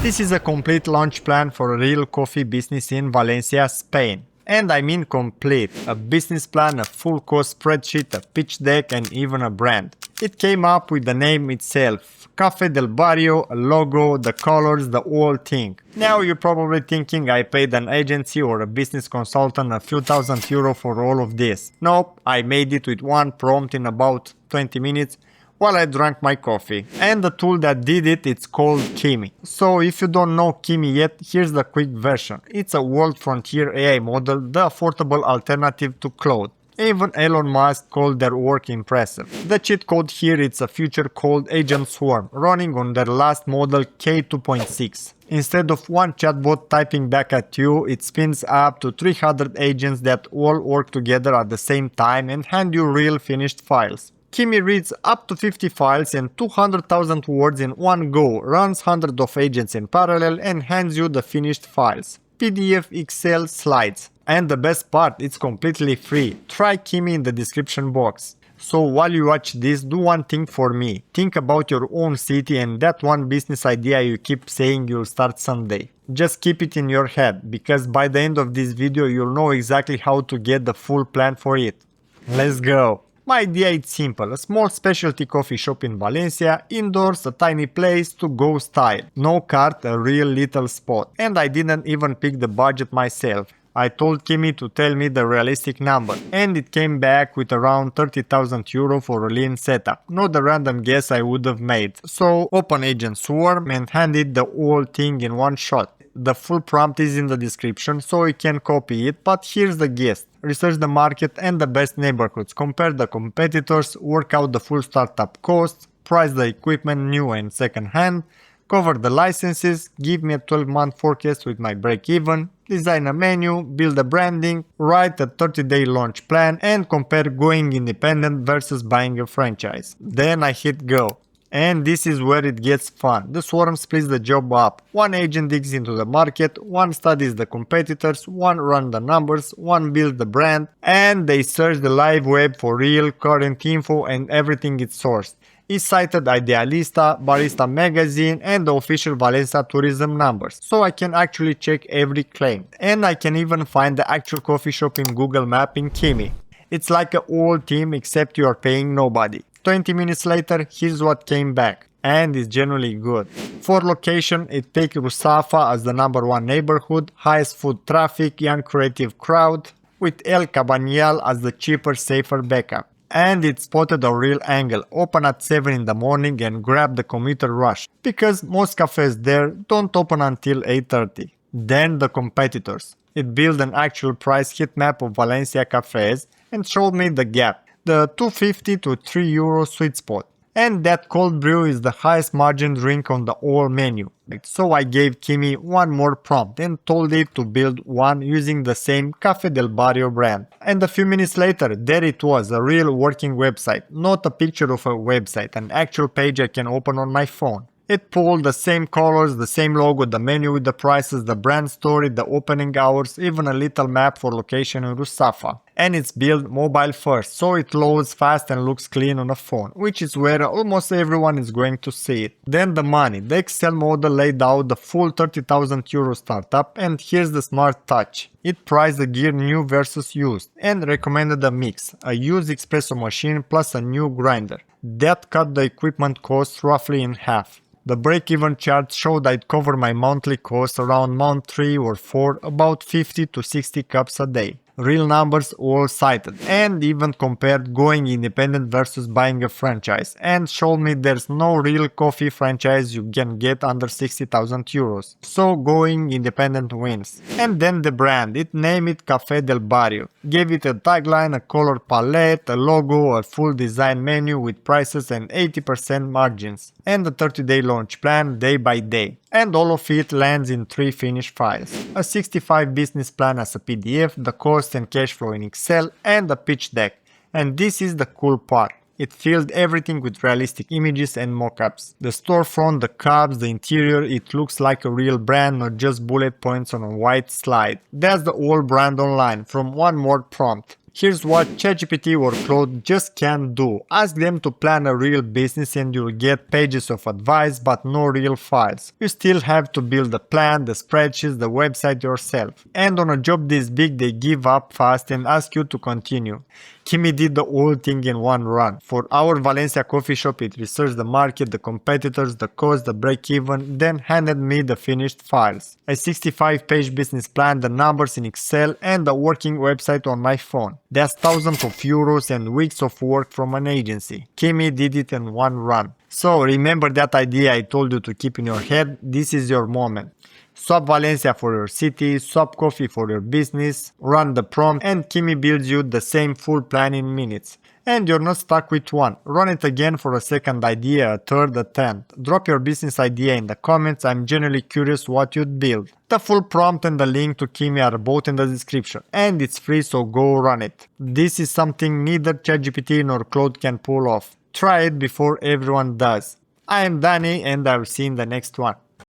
This is a complete launch plan for a real coffee business in Valencia, Spain. And I mean complete. A business plan, a full cost spreadsheet, a pitch deck and even a brand. It came up with the name itself. Café del Barrio, a logo, the colors, the whole thing. Now you're probably thinking I paid an agency or a business consultant a few €1,000 for all of this. Nope, I made it with one prompt in about 20 minutes while I drank my coffee. And the tool that did it, it's called Kimi. So if you don't know Kimi yet, here's the quick version. It's a world frontier AI model, the affordable alternative to Claude. Even Elon Musk called their work impressive. The cheat code here is a feature called Agent Swarm, running on their last model K2.6. Instead of one chatbot typing back at you, it spins up to 300 agents that all work together at the same time and hand you real finished files. Kimi reads up to 50 files and 200,000 words in one go, runs hundreds of agents in parallel and hands you the finished files. PDF, Excel, slides. And the best part, it's completely free. Try Kimi in the description box. So while you watch this, do one thing for me. Think about your own city and that one business idea you keep saying you'll start someday. Just keep it in your head, because by the end of this video you'll know exactly how to get the full plan for it. Let's go! My idea is simple, a small specialty coffee shop in Valencia, indoors, a tiny place to go style. No cart, a real little spot. And I didn't even pick the budget myself. I told Kimi to tell me the realistic number, and it came back with around €30,000 for a lean setup, not the random guess I would have made. So open Agent Swarm and hand it the whole thing in one shot. The full prompt is in the description so you can copy it, but here's the gist. Research the market and the best neighborhoods, compare the competitors, work out the full startup costs, price the equipment new and second hand, cover the licenses, give me a 12-month forecast with my break-even, design a menu, build a branding, write a 30-day launch plan and compare going independent versus buying a franchise. Then I hit go. And this is where it gets fun. The swarm splits the job up. One agent digs into the market, one studies the competitors, one runs the numbers, one builds the brand, and they search the live web for real current info and everything it's sourced. It's cited Idealista, Barista Magazine and the official Valencia tourism numbers, so I can actually check every claim. And I can even find the actual coffee shop in Google Maps in Kimi. It's like a whole team except you are paying nobody. 20 minutes later, here's what came back, and it's generally good. For location, it takes Ruzafa as the #1 neighborhood, highest foot traffic, young creative crowd, with El Cabanyal as the cheaper, safer backup. And it spotted a real angle, open at 7 in the morning and grab the commuter rush, because most cafes there don't open until 8:30. Then the competitors. It built an actual price heat map of Valencia cafes and showed me the gap. The €2.50 to €3 sweet spot. And that cold brew is the highest margin drink on the whole menu. So I gave Kimi one more prompt and told it to build one using the same Café del Barrio brand. And a few minutes later, there it was, a real working website. Not a picture of a website, an actual page I can open on my phone. It pulled the same colors, the same logo, the menu with the prices, the brand story, the opening hours, even a little map for location in Ruzafa. And it's built mobile first, so it loads fast and looks clean on a phone, which is where almost everyone is going to see it. Then the money. The Excel model laid out the full €30,000 startup, and here's the smart touch. It priced the gear new versus used, and recommended a mix, a used espresso machine plus a new grinder. That cut the equipment costs roughly in half. The break-even chart showed I'd cover my monthly costs around month 3 or 4, about 50 to 60 cups a day. Real numbers all cited, and even compared going independent versus buying a franchise, and showed me there's no real coffee franchise you can get under €60,000. So going independent wins. And then the brand, it named it Café del Barrio, gave it a tagline, a color palette, a logo, a full design menu with prices and 80% margins, and a 30-day launch plan day by day. And all of it lands in 3 finished files. A 65 business plan as a PDF, the cost and cash flow in Excel, and a pitch deck. And this is the cool part. It filled everything with realistic images and mockups. The storefront, the cups, the interior, it looks like a real brand, not just bullet points on a white slide. That's the whole brand online, from one more prompt. Here's what ChatGPT or Claude just can't do. Ask them to plan a real business and you'll get pages of advice but no real files. You still have to build the plan, the spreadsheets, the website yourself. And on a job this big they give up fast and ask you to continue. Kimi did the whole thing in one run. For our Valencia coffee shop, it researched the market, the competitors, the cost, the break-even, then handed me the finished files. A 65-page business plan, the numbers in Excel, and a working website on my phone. That's thousands of euros and weeks of work from an agency. Kimi did it in one run. So remember that idea I told you to keep in your head? This is your moment. Swap Valencia for your city, swap coffee for your business, run the prompt, and Kimi builds you the same full plan in minutes. And you're not stuck with one. Run it again for a second idea, a third, a tenth. Drop your business idea in the comments, I'm genuinely curious what you'd build. The full prompt and the link to Kimi are both in the description. And it's free, so go run it. This is something neither ChatGPT nor Claude can pull off. Try it before everyone does. I am Danny and I'll see you in the next one.